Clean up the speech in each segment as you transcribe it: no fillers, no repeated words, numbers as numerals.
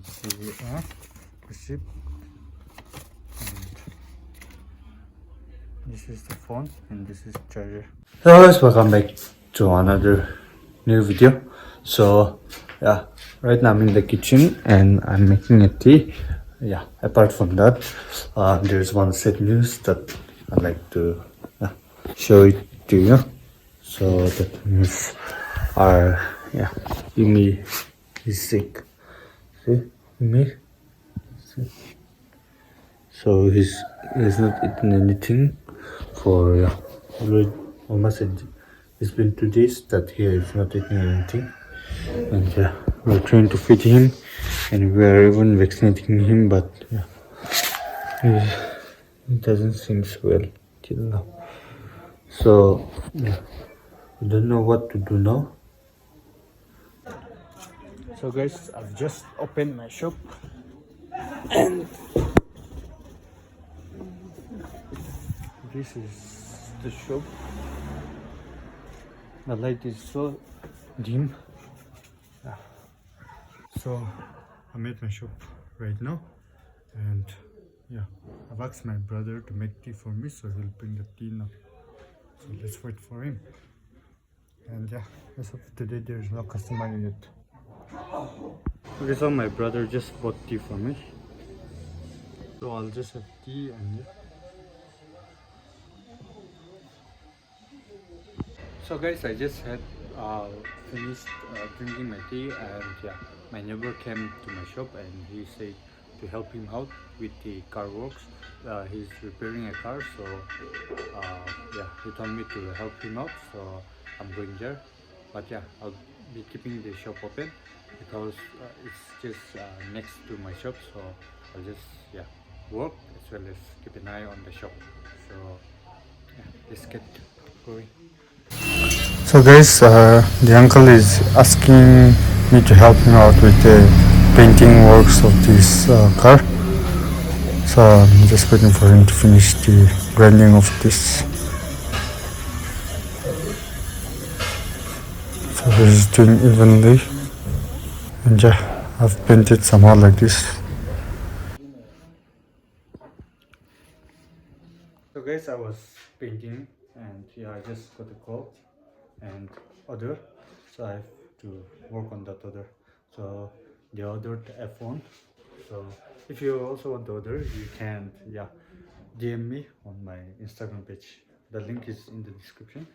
Here we are, the ship, and this is the phone, and this is charger. Hello guys, welcome back to another new video. So yeah, right now I'm in the kitchen and I'm making a tea. Yeah, apart from that, there's one sad news that I'd like to show it to you. So that means our Yumi is sick. See, Yumi. So he's not eaten anything for almost it's been 2 days that he is not eating anything, and we're trying to feed him, and we're even vaccinating him, but he doesn't seem well till now. So we don't know what to do now. So guys, I've just opened my shop, and this is the shop. The light is so dim. So I'm at my shop right now, and I've asked my brother to make tea for me, so he'll bring the tea now. So let's wait for him. And as of today, there's no customer yet. Okay, so my brother just bought tea for me, so I'll just have tea and So guys, I just had finished drinking my tea, and my neighbor came to my shop and he said to help him out with the car works. He's repairing a car, so he told me to help him out. So I'm going there, but I'll be keeping the shop open because it's just next to my shop. So I'll just work as well as keep an eye on the shop. So let's get going. So guys, the uncle is asking me to help him out with the painting works of this car. So I'm just waiting for him to finish the grinding of this. So he's doing evenly, and I've painted somehow like this. So guys, I was painting, and I just got a call and order, so I have to work on that order. So they ordered a phone. So if you also want to order, you can DM me on my Instagram page. The link is in the description.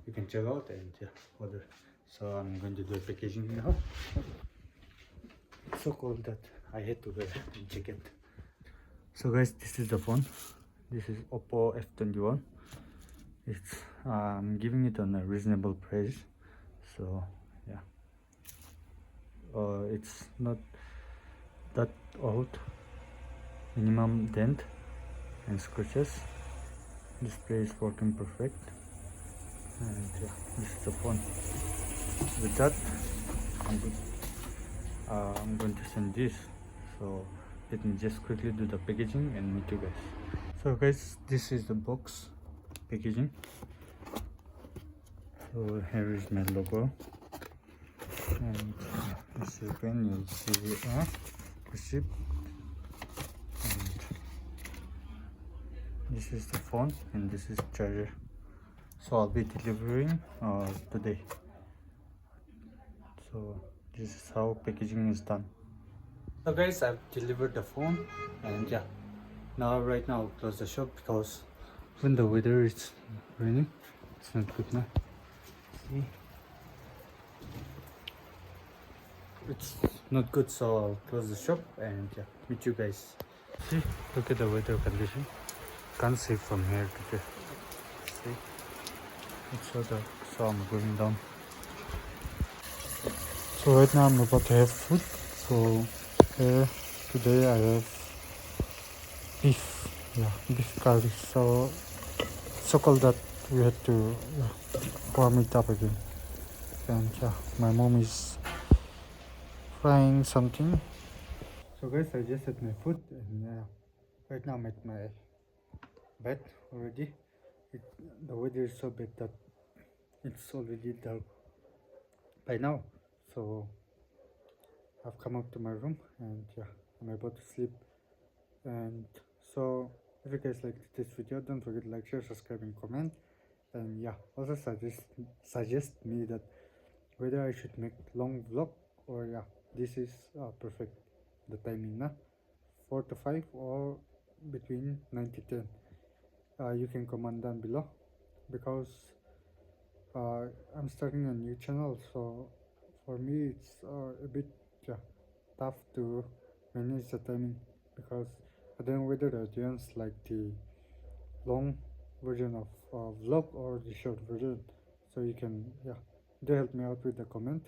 You can check out and order. So I'm going to do a packaging now. It's so cold that I had to wear a jacket. So guys, this is the phone. This is Oppo F21. It's I'm giving it on a reasonable price, so it's not that old. Minimum dent and scratches. Display is working perfect, and this is the phone. With that, I'm going to send this. So let me just quickly do the packaging and meet you guys. So guys, this is the box packaging. So here is my logo, and as you can see the ship, and this is the phone, and this is charger. So I'll be delivering today. So this is how packaging is done. So guys, I've delivered the phone, and right now I'll close the shop because when the weather is raining, it's not good now. See, it's not good, so I'll close the shop and meet you guys. See, look at the weather condition. Can't see from here to there. See, it's so dark, so I'm going down. So right now I'm about to have food. So here today I have beef, beef curry. So cold that we had to warm it up again. And my mom is frying something. So guys, I just had my food, and right now I'm at my bed already. The weather is so bad that it's already dark by now. So I've come up to my room, and yeah, I'm about to sleep. And so if you guys liked this video, don't forget to like, share, subscribe, and comment. And yeah, also suggest me that whether I should make long vlog, or yeah, this is perfect, the timing na 4 to 5 or between 9 to 10. You can comment down below, because uh, I'm starting a new channel, so for me it's a bit yeah, tough to manage the timing, because I don't know whether the audience like the long version of vlog or the short version. So you can yeah, do help me out with the comment.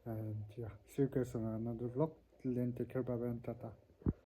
And yeah, see you guys on another vlog. Till then, take care, bye bye, and tata.